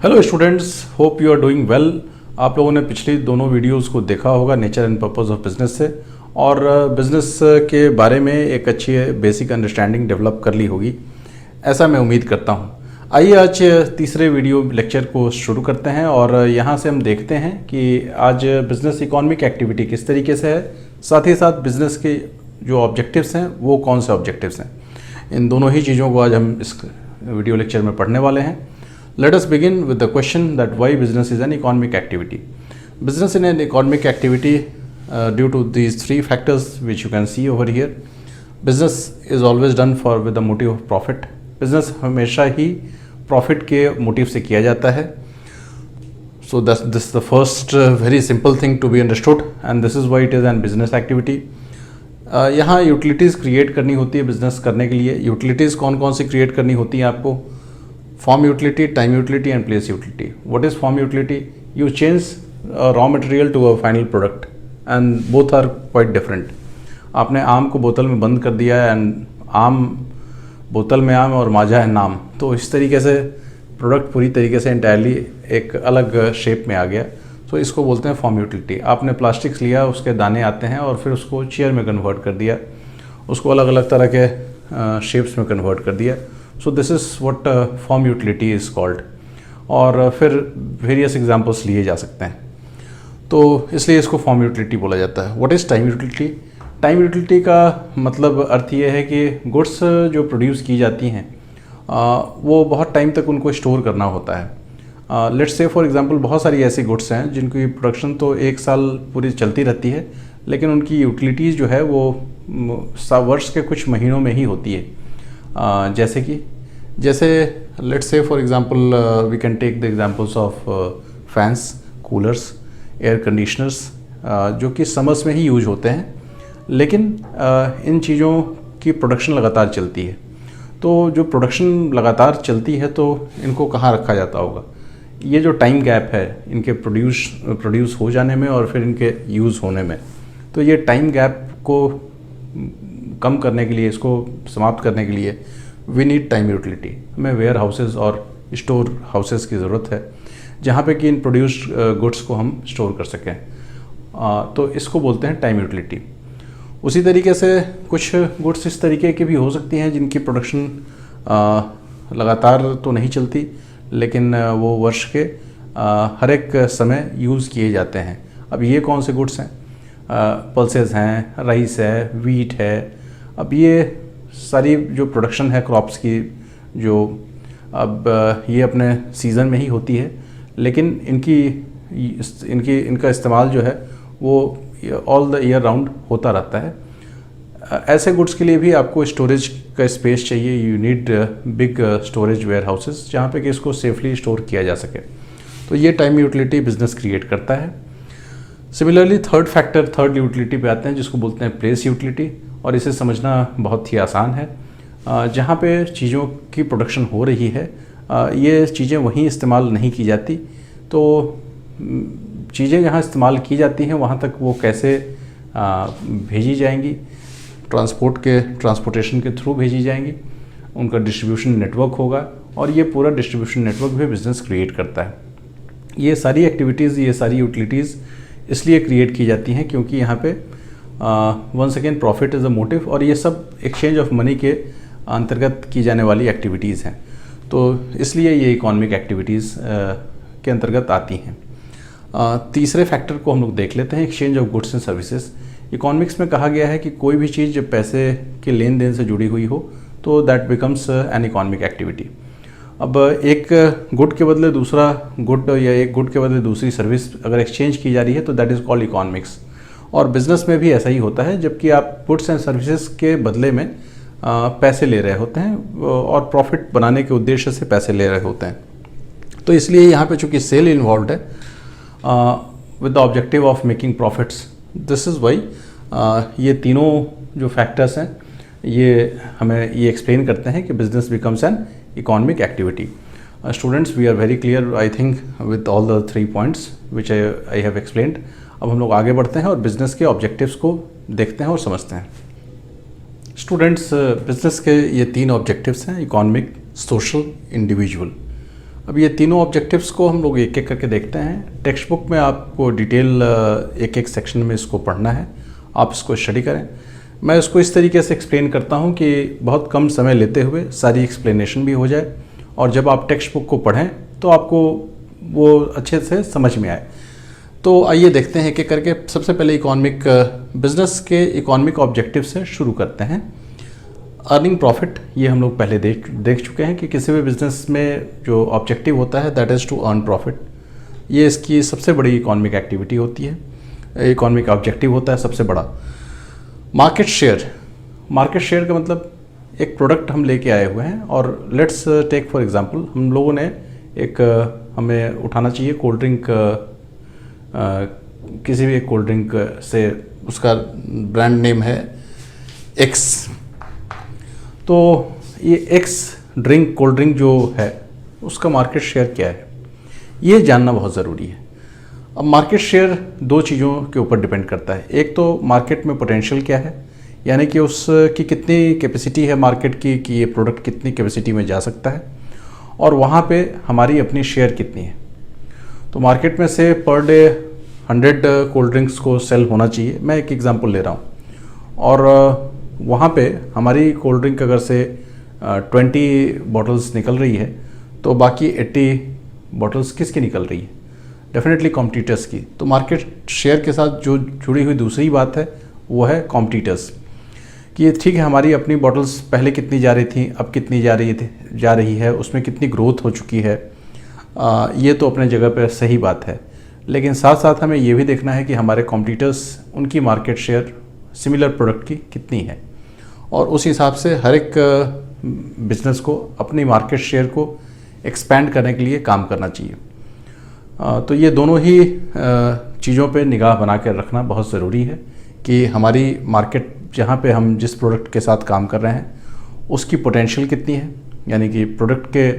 Hello students, hope you are doing well. आप लोगों ने पिछली दोनों वीडियोस को देखा होगा nature and purpose of business से, और बिजनेस के बारे में एक अच्छी बेसिक अंडरस्टैंडिंग डेवलप कर ली होगी, ऐसा मैं उम्मीद करता हूँ। आइए आज तीसरे वीडियो लेक्चर को शुरू करते हैं और यहाँ से हम देखते हैं कि आज बिजनेस इकोनॉमिक एक्टिविटी किस तरीके से है, साथ ही साथ बिजनेस के जो ऑब्जेक्टिव्स हैं वो कौन से ऑब्जेक्टिव्स हैं। इन दोनों ही चीज़ों को आज हम इस वीडियो लेक्चर में पढ़ने वाले हैं। Let us begin with the question that why business is an economic activity. Business is an economic activity due to these three factors which you can see over here. Business is always done with the motive of profit. Business हमेशा ही profit के motive से किया जाता है. So this is the first very simple thing to be understood, and this is why it is an business activity. यहाँ utilities create करनी होती है business करने के लिए. Utilities कौन कौन सी create करनी होती है आपको? Form utility, time utility and place utility. What is form utility? You change raw material to a final product and both are quite different. आपने आम को बोतल में बंद कर दिया है एंड आम बोतल में आम और माजा है नाम, तो इस तरीके से प्रोडक्ट पूरी तरीके से इंटायरली एक अलग शेप में आ गया। तो इसको बोलते हैं फॉर्म यूटिलिटी। आपने प्लास्टिक्स लिया, उसके दाने आते हैं और फिर उसको चेयर में कन्वर्ट कर दिया, उसको अलग अलग तरह के शेप्स में कन्वर्ट कर दिया। So this is what form utility is called. और फिर वेरियस एग्जांपल्स लिए जा सकते हैं, तो इसलिए इसको फॉर्म यूटिलिटी बोला जाता है। What is time utility? Time utility का मतलब अर्थ ये है कि गुड्स जो प्रोड्यूस की जाती हैं वो बहुत टाइम तक उनको स्टोर करना होता है। लेट्स से फॉर एग्जांपल बहुत सारी ऐसी गुड्स हैं जिनकी प्रोडक्शन तो एक साल पूरी चलती रहती है, लेकिन उनकी यूटिलिटीज़ जो है वो वर्ष के कुछ महीनों में ही होती है। जैसे let's say for example we can take the examples of fans, coolers, air conditioners, जो कि समर्स में ही यूज होते हैं, लेकिन इन चीज़ों की प्रोडक्शन लगातार चलती है। तो जो प्रोडक्शन लगातार चलती है तो इनको कहाँ रखा जाता होगा? ये जो टाइम गैप है इनके प्रोड्यूस हो जाने में और फिर इनके यूज़ होने में, तो ये टाइम गैप को कम करने के लिए, इसको समाप्त करने के लिए वी नीड टाइम यूटिलिटी। हमें वेयर हाउसेज और स्टोर हाउसेज की ज़रूरत है जहाँ पे कि इन प्रोड्यूस्ड गुड्स को हम स्टोर कर सकें, तो इसको बोलते हैं टाइम यूटिलिटी। उसी तरीके से कुछ गुड्स इस तरीके की भी हो सकती हैं जिनकी प्रोडक्शन लगातार तो नहीं चलती, लेकिन वो वर्ष के हर एक समय यूज़ किए जाते हैं। अब ये कौन से गुड्स हैं? पल्सेस हैं, राइस है, वीट है। अब ये सारी जो प्रोडक्शन है क्रॉप्स की, जो अब ये अपने सीज़न में ही होती है, लेकिन इनका इस्तेमाल जो है वो ऑल द ईयर राउंड होता रहता है। ऐसे गुड्स के लिए भी आपको स्टोरेज का स्पेस चाहिए। You need big storage warehouses जहाँ पे कि इसको सेफली स्टोर किया जा सके। तो ये टाइम यूटिलिटी बिजनेस क्रिएट करता है। सिमिलरली थर्ड यूटिलिटी पे आते हैं जिसको बोलते हैं प्लेस यूटिलिटी, और इसे समझना बहुत ही आसान है। जहाँ पे चीज़ों की प्रोडक्शन हो रही है, ये चीज़ें वहीं इस्तेमाल नहीं की जाती, तो चीज़ें जहाँ इस्तेमाल की जाती हैं वहाँ तक वो कैसे भेजी जाएंगी? ट्रांसपोर्टेशन के थ्रू भेजी जाएंगी, उनका डिस्ट्रीब्यूशन नेटवर्क होगा, और ये पूरा डिस्ट्रीब्यूशन नेटवर्क भी बिजनेस क्रिएट करता है। ये सारी एक्टिविटीज़, ये सारी यूटिलिटीज़ इसलिए क्रिएट की जाती हैं क्योंकि यहाँ पे once again profit is a motive, और ये सब एक्सचेंज ऑफ मनी के अंतर्गत की जाने वाली एक्टिविटीज़ हैं, तो इसलिए ये इकोनॉमिक एक्टिविटीज़ के अंतर्गत आती हैं। तीसरे फैक्टर को हम लोग देख लेते हैं, exchange of goods and services. Economics में कहा गया है कि कोई भी चीज़ जब पैसे के लेन देन से जुड़ी हुई हो तो that becomes an economic activity. अब एक गुड के बदले दूसरा गुड या एक गुड के बदले दूसरी सर्विस अगर एक्सचेंज की जा रही है तो दैट इज़ कॉल्ड इकोनॉमिक्स। और बिजनेस में भी ऐसा ही होता है, जबकि आप गुड्स एंड सर्विसेज के बदले में पैसे ले रहे होते हैं और प्रॉफिट बनाने के उद्देश्य से पैसे ले रहे होते हैं। तो इसलिए यहाँ पे चूँकि सेल इन्वॉल्व है with the objective of making profits, this is why ये तीनों जो फैक्टर्स हैं ये हमें ये एक्सप्लेन करते हैं कि business becomes an economic activity. Students, we are very clear I think with all the 3 points which I have explained. अब हम लोग आगे बढ़ते हैं और बिजनेस के ऑब्जेक्टिव्स को देखते हैं और समझते हैं। स्टूडेंट्स, बिजनेस के ये 3 ऑब्जेक्टिव्स हैं, इकोनॉमिक, सोशल, इंडिविजुअल। अब ये तीनों ऑब्जेक्टिव्स को हम लोग एक एक करके देखते हैं। टेक्स्ट बुक में आपको डिटेल एक एक सेक्शन में इसको पढ़ना है, आप इसको स्टडी करें। मैं इसको इस तरीके से एक्सप्लेन करता हूँ कि बहुत कम समय लेते हुए सारी एक्सप्लेनेशन भी हो जाए, और जब आप टेक्स्ट बुक को पढ़ें तो आपको वो अच्छे से समझ में आए। तो आइए देखते हैं एक एक करके। सबसे पहले बिजनेस के इकोनॉमिक ऑब्जेक्टिव से शुरू करते हैं। अर्निंग प्रॉफिट, ये हम लोग पहले देख चुके हैं कि किसी भी बिजनेस में जो ऑब्जेक्टिव होता है that is to earn profit. ये इसकी सबसे बड़ी इकोनॉमिक एक्टिविटी होती है, इकोनॉमिक ऑब्जेक्टिव होता है सबसे बड़ा। मार्केट शेयर का मतलब एक प्रोडक्ट हम लेके आए हुए हैं, और लेट्स टेक फॉर एग्जांपल हम लोगों ने हमें उठाना चाहिए कोल्ड ड्रिंक, किसी भी एक कोल्ड ड्रिंक से, उसका ब्रांड नेम है एक्स। तो ये एक्स कोल्ड ड्रिंक जो है उसका मार्केट शेयर क्या है, ये जानना बहुत ज़रूरी है। अब मार्केट शेयर दो चीज़ों के ऊपर डिपेंड करता है। एक तो मार्केट में पोटेंशियल क्या है, यानी कि उसकी कितनी कैपेसिटी है मार्केट की, कि ये प्रोडक्ट कितनी कैपेसिटी में जा सकता है, और वहाँ पे हमारी अपनी शेयर कितनी है। तो मार्केट में से पर डे 100 कोल्ड ड्रिंक्स को सेल होना चाहिए, मैं एक एग्जांपल ले रहा हूँ, और वहाँ पे हमारी कोल्ड ड्रिंक अगर से 20 बॉटल्स निकल रही है, तो बाकी 80 बॉटल्स किसकी निकल रही है? डेफिनेटली कॉम्पिटिटर्स की। तो मार्केट शेयर के साथ जो जुड़ी हुई दूसरी बात है वो है कॉम्पिटिटर्स, कि ठीक है हमारी अपनी बॉटल्स पहले कितनी जा रही थी, अब कितनी जा रही है, उसमें कितनी ग्रोथ हो चुकी है। ये तो अपने जगह पर सही बात है, लेकिन साथ साथ हमें ये भी देखना है कि हमारे कॉम्पिटिटर्स, उनकी मार्केट शेयर सिमिलर प्रोडक्ट की कितनी है, और उस हिसाब से हर एक बिजनेस को अपनी मार्केट शेयर को एक्सपैंड करने के लिए काम करना चाहिए। तो ये दोनों ही चीज़ों पे निगाह बना कर रखना बहुत ज़रूरी है कि हमारी मार्केट, जहाँ पे हम जिस प्रोडक्ट के साथ काम कर रहे हैं, उसकी पोटेंशियल कितनी है, यानी कि प्रोडक्ट के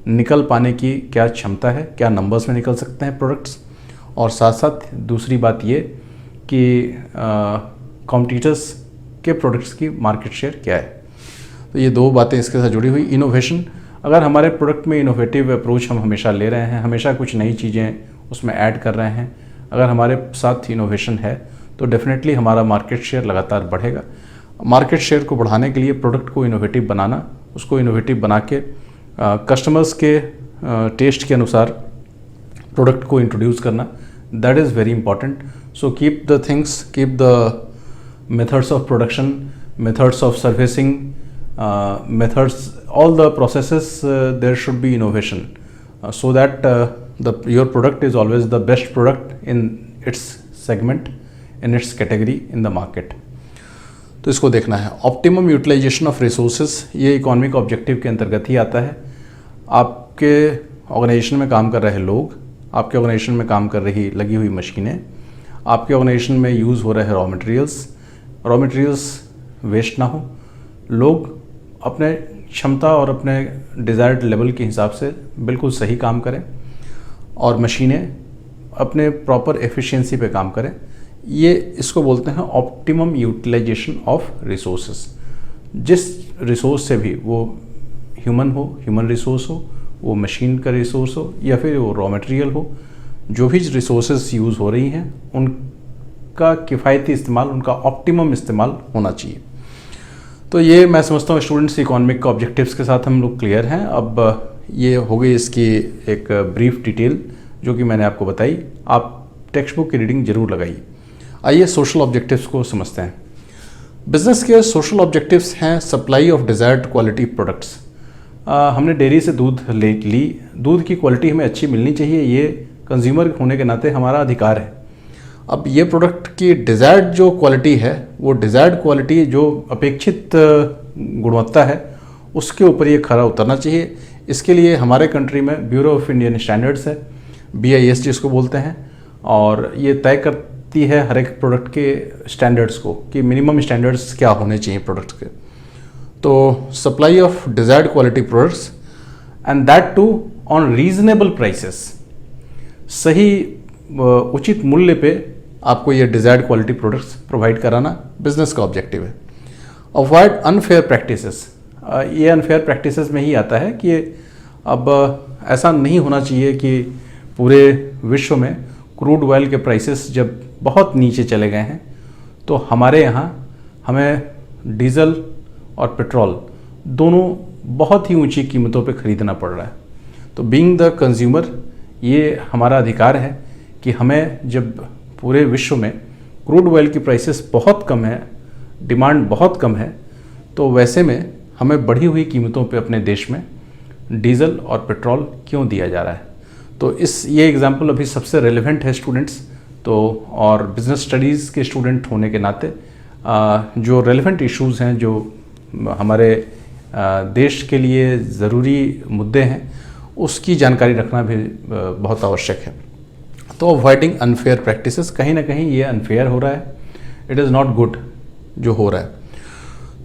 निकल पाने की क्या क्षमता है, क्या नंबर्स में निकल सकते हैं प्रोडक्ट्स, और साथ साथ दूसरी बात ये कि कॉम्पिटिटर्स के प्रोडक्ट्स की मार्केट शेयर क्या है। तो ये दो बातें इसके साथ जुड़ी हुई। इनोवेशन, अगर हमारे प्रोडक्ट में इनोवेटिव अप्रोच हम हमेशा ले रहे हैं, हमेशा कुछ नई चीज़ें उसमें ऐड कर रहे हैं, अगर हमारे साथ इनोवेशन है तो डेफिनेटली हमारा मार्केट शेयर लगातार बढ़ेगा। मार्केट शेयर को बढ़ाने के लिए प्रोडक्ट को इनोवेटिव बनाना, उसको इनोवेटिव बना के कस्टमर्स के टेस्ट के अनुसार प्रोडक्ट को इंट्रोड्यूस करना, that is very important. So keep the things, keep the methods of production, methods of servicing, methods, all the processes, there should be innovation, so that your product is always the best product in its segment, in its category in the market. तो इसको देखना है। Optimum utilisation of resources, ये economic objective के अंतर्गत ही आता है। आपके ऑर्गेनाइजेशन में काम कर रहे लोग, आपके ऑर्गेनाइजेशन में काम कर रही लगी हुई मशीनें, आपके ऑर्गेनाइजेशन में यूज़ हो रहे रॉ मटेरियल्स वेस्ट ना हो, लोग अपने क्षमता और अपने डिज़ायर्ड लेवल के हिसाब से बिल्कुल सही काम करें, और मशीनें अपने प्रॉपर एफिशिएंसी पे काम करें। ये इसको बोलते हैं ऑप्टिमम यूटिलाइजेशन ऑफ रिसोर्सेज। जिस रिसोर्स से भी, वो ह्यूमन रिसोर्स हो, वो मशीन का रिसोर्स हो, या फिर वो रॉ मटेरियल हो, जो भी रिसोर्सेज यूज़ हो रही हैं उनका किफ़ायती इस्तेमाल, उनका ऑप्टिमम इस्तेमाल होना चाहिए। तो ये मैं समझता हूँ स्टूडेंट्स इकोनॉमिक ऑब्जेक्टिव्स के साथ हम लोग क्लियर हैं। अब ये हो गई इसकी एक ब्रीफ डिटेल जो कि मैंने आपको बताई। आप टेक्स्ट बुक की रीडिंग जरूर लगाइए। आइए सोशल ऑब्जेक्टिव्स को समझते हैं। बिजनेस के सोशल ऑब्जेक्टिव्स हैं supply of desired quality products. हमने डेयरी से दूध ली, दूध की क्वालिटी हमें अच्छी मिलनी चाहिए, ये कंज्यूमर होने के नाते हमारा अधिकार है। अब ये प्रोडक्ट की डिज़ायर्ड जो क्वालिटी है, वो डिज़ायर्ड क्वालिटी जो अपेक्षित गुणवत्ता है उसके ऊपर ये खरा उतरना चाहिए। इसके लिए हमारे कंट्री में ब्यूरो ऑफ इंडियन स्टैंडर्ड्स है, BIS जिसको बोलते हैं, और ये तय करती है हर एक प्रोडक्ट के स्टैंडर्ड्स को कि मिनिमम स्टैंडर्ड्स क्या होने चाहिए प्रोडक्ट के। तो supply of desired quality products and that too on reasonable prices, सही उचित मूल्य पे आपको ये डिज़ायर्ड क्वालिटी प्रोडक्ट्स प्रोवाइड कराना बिजनेस का ऑब्जेक्टिव है। अवॉइड अनफेयर प्रैक्टिसेस, ये अनफेयर प्रैक्टिसेस में ही आता है कि अब ऐसा नहीं होना चाहिए कि पूरे विश्व में क्रूड ऑयल के प्राइसेस जब बहुत नीचे चले गए हैं तो हमारे यहाँ हमें डीजल और पेट्रोल दोनों बहुत ही ऊंची कीमतों पे ख़रीदना पड़ रहा है। तो बीइंग द कंज्यूमर ये हमारा अधिकार है कि हमें जब पूरे विश्व में क्रूड ऑयल की प्राइसेस बहुत कम है, डिमांड बहुत कम है, तो वैसे में हमें बढ़ी हुई कीमतों पे अपने देश में डीजल और पेट्रोल क्यों दिया जा रहा है। तो ये एग्जाम्पल अभी सबसे रेलेवेंट है स्टूडेंट्स। तो और बिजनेस स्टडीज़ के स्टूडेंट होने के नाते जो रेलेवेंट इश्यूज़ हैं, जो हमारे देश के लिए ज़रूरी मुद्दे हैं, उसकी जानकारी रखना भी बहुत आवश्यक है। तो अवॉइडिंग अनफेयर प्रैक्टिसेस, कहीं ना कहीं ये अनफेयर हो रहा है, इट इज़ नॉट गुड जो हो रहा है।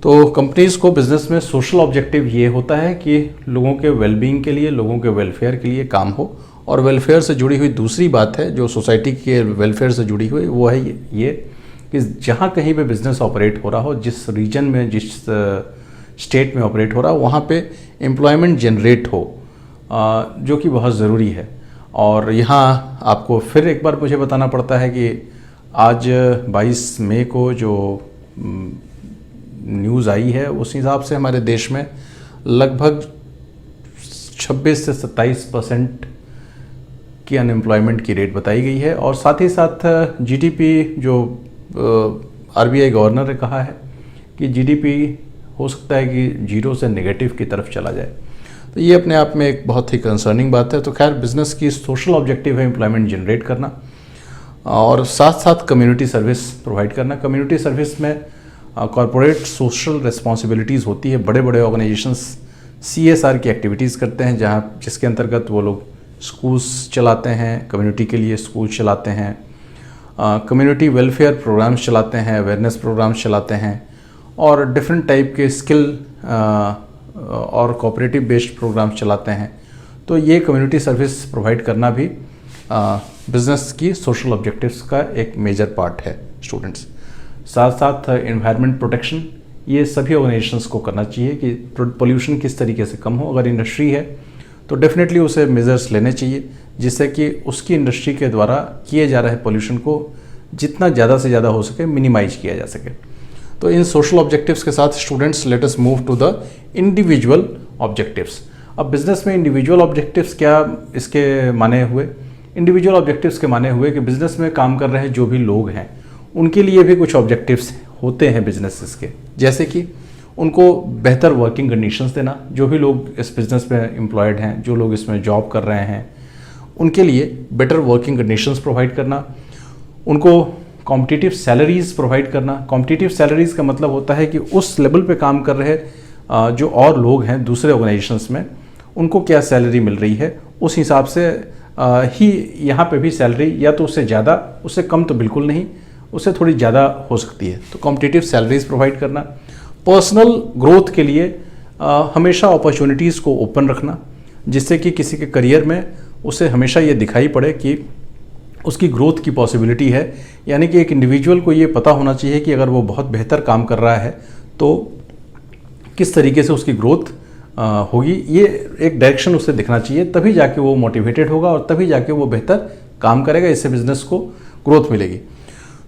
तो कंपनीज़ को बिज़नेस में सोशल ऑब्जेक्टिव ये होता है कि लोगों के वेलबींग के लिए, लोगों के वेलफेयर के लिए काम हो। और वेलफेयर से जुड़ी हुई दूसरी बात है जो सोसाइटी के वेलफेयर से जुड़ी हुई, वो है ये कि जहाँ कहीं पे बिज़नेस ऑपरेट हो रहा हो, जिस रीजन में, जिस स्टेट में ऑपरेट हो रहा हो, वहाँ पे एम्प्लॉयमेंट जनरेट हो, जो कि बहुत ज़रूरी है। और यहाँ आपको फिर एक बार मुझे बताना पड़ता है कि आज 22 मई को जो न्यूज़ आई है उस हिसाब से हमारे देश में लगभग 26 से 27% की अनएम्प्लॉयमेंट की रेट बताई गई है। और साथ ही साथ जीडीपी, जो आरबीआई गवर्नर ने कहा है कि जीडीपी हो सकता है कि 0 से नेगेटिव की तरफ चला जाए। तो ये अपने आप में एक बहुत ही कंसर्निंग बात है। तो खैर, बिज़नेस की सोशल ऑब्जेक्टिव है एम्प्लॉयमेंट जनरेट करना और साथ साथ कम्युनिटी सर्विस प्रोवाइड करना। कम्युनिटी सर्विस में कॉरपोरेट सोशल रिस्पॉन्सिबिलिटीज़ होती है। बड़े बड़े ऑर्गेनाइजेशंस CSR की एक्टिविटीज़ करते हैं, जिसके अंतर्गत वो लोग स्कूल्स चलाते हैं, कम्युनिटी के लिए स्कूल चलाते हैं, कम्युनिटी वेलफेयर प्रोग्राम्स चलाते हैं, अवेयरनेस प्रोग्राम्स चलाते हैं और डिफरेंट टाइप के स्किल और कोऑपरेटिव बेस्ड प्रोग्राम्स चलाते हैं। तो ये कम्युनिटी सर्विस प्रोवाइड करना भी बिज़नेस की सोशल ऑब्जेक्टिव्स का एक मेजर पार्ट है स्टूडेंट्स। साथ साथ एनवायरनमेंट प्रोटेक्शन, ये सभी ऑर्गेनाइजेशंस को करना चाहिए कि पोल्यूशन किस तरीके से कम हो। अगर इंडस्ट्री है तो डेफिनेटली उसे मेजर्स लेने चाहिए जिससे कि उसकी इंडस्ट्री के द्वारा किए जा रहे पोल्यूशन को जितना ज़्यादा से ज़्यादा हो सके मिनिमाइज किया जा सके। तो इन सोशल ऑब्जेक्टिव्स के साथ students, let us move to the individual objectives. अब बिजनेस में इंडिविजुअल ऑब्जेक्टिव्स क्या इसके माने हुए? इंडिविजुअल ऑब्जेक्टिव्स के माने हुए कि बिजनेस में काम कर रहे जो भी लोग हैं उनके लिए भी कुछ ऑब्जेक्टिव्स होते हैं बिजनेसेस के, जैसे कि उनको बेहतर वर्किंग कंडीशंस देना। जो भी लोग इस बिज़नेस में एम्प्लॉयड हैं, जो लोग इसमें जॉब कर रहे हैं, उनके लिए बेटर वर्किंग कंडीशंस प्रोवाइड करना। उनको कॉम्पिटिटिव सैलरीज़ प्रोवाइड करना। कॉम्पिटिटिव सैलरीज़ का मतलब होता है कि उस लेवल पे काम कर रहे जो और लोग हैं दूसरे ऑर्गेनाइजेशंस में, उनको क्या सैलरी मिल रही है, उस हिसाब से ही यहाँ पे भी सैलरी या तो उससे ज़्यादा, उससे कम तो बिल्कुल नहीं, उससे थोड़ी ज़्यादा हो सकती है। तो कॉम्पिटिटिव सैलरीज़ प्रोवाइड करना। पर्सनल ग्रोथ के लिए हमेशा अपॉर्चुनिटीज़ को ओपन रखना, जिससे कि किसी के करियर में उसे हमेशा ये दिखाई पड़े कि उसकी ग्रोथ की पॉसिबिलिटी है। यानी कि एक इंडिविजुअल को ये पता होना चाहिए कि अगर वो बहुत बेहतर काम कर रहा है तो किस तरीके से उसकी ग्रोथ होगी, ये एक डायरेक्शन उसे दिखना चाहिए। तभी जाके वो मोटिवेटेड होगा और तभी जाके वो बेहतर काम करेगा, इससे बिजनेस को ग्रोथ मिलेगी।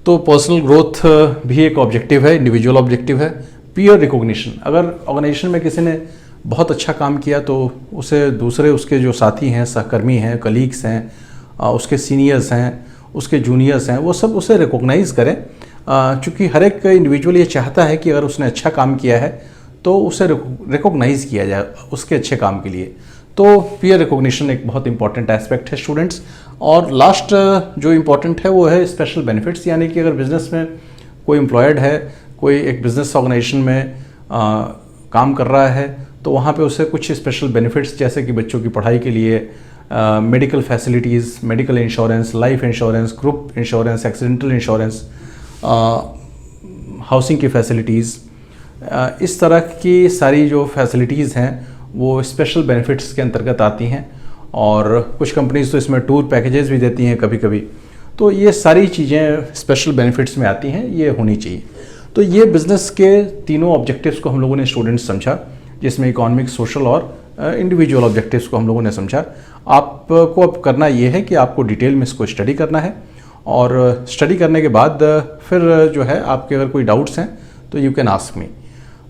तो पर्सनल ग्रोथ भी एक ऑब्जेक्टिव है, इंडिविजुअल ऑब्जेक्टिव है। पीयर रिकॉग्निशन, अगर ऑर्गेनाइजेशन में किसी ने बहुत अच्छा काम किया तो उसे दूसरे उसके जो साथी हैं, सहकर्मी हैं, कलीग्स हैं, उसके सीनियर्स हैं, उसके जूनियर्स हैं, वो सब उसे रिकॉग्नाइज़ करें। चूँकि हर एक इंडिविजुअल ये चाहता है कि अगर उसने अच्छा काम किया है तो उसे रिकॉग्नाइज़ किया जाए उसके अच्छे काम के लिए। तो पीयर रिकॉग्निशन एक बहुत इंपॉर्टेंट एस्पेक्ट है स्टूडेंट्स। और लास्ट जो इम्पॉर्टेंट है वो है स्पेशल बेनिफिट्स। यानी कि अगर बिज़नेस में कोई एम्प्लॉयड है, कोई एक बिज़नेस ऑर्गेनाइजेशन में काम कर रहा है, तो वहाँ पे उसे कुछ स्पेशल बेनिफिट्स, जैसे कि बच्चों की पढ़ाई के लिए medical facilities, medical insurance, life insurance, group insurance, accidental insurance, housing की फैसिलिटीज़, इस तरह की सारी जो फैसिलिटीज़ हैं वो स्पेशल बेनिफिट्स के अंतर्गत आती हैं। और कुछ कंपनीज तो इसमें टूर पैकेजेस भी देती हैं कभी कभी। तो ये सारी चीज़ें स्पेशल बेनिफिट्स में आती हैं, ये होनी चाहिए। तो ये बिज़नेस के तीनों ऑब्जेक्टिव्स को हम लोगों ने स्टूडेंट्स समझा, जिसमें इकोनॉमिक, सोशल और इंडिविजुअल ऑब्जेक्टिव्स को हम लोगों ने समझा। आपको अब करना ये है कि आपको डिटेल में इसको स्टडी करना है, और स्टडी करने के बाद फिर जो है आपके अगर कोई डाउट्स हैं तो यू कैन आस्क मी।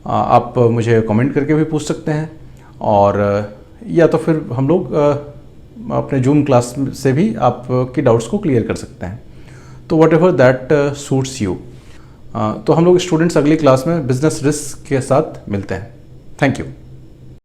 आप मुझे कमेंट करके भी पूछ सकते हैं, और या तो फिर हम लोग अपने जूम क्लास से भी आपकी डाउट्स को क्लियर कर सकते हैं। तो what ever that suits you. तो हम लोग स्टूडेंट्स अगली क्लास में बिजनेस रिस्क के साथ मिलते हैं। Thank you.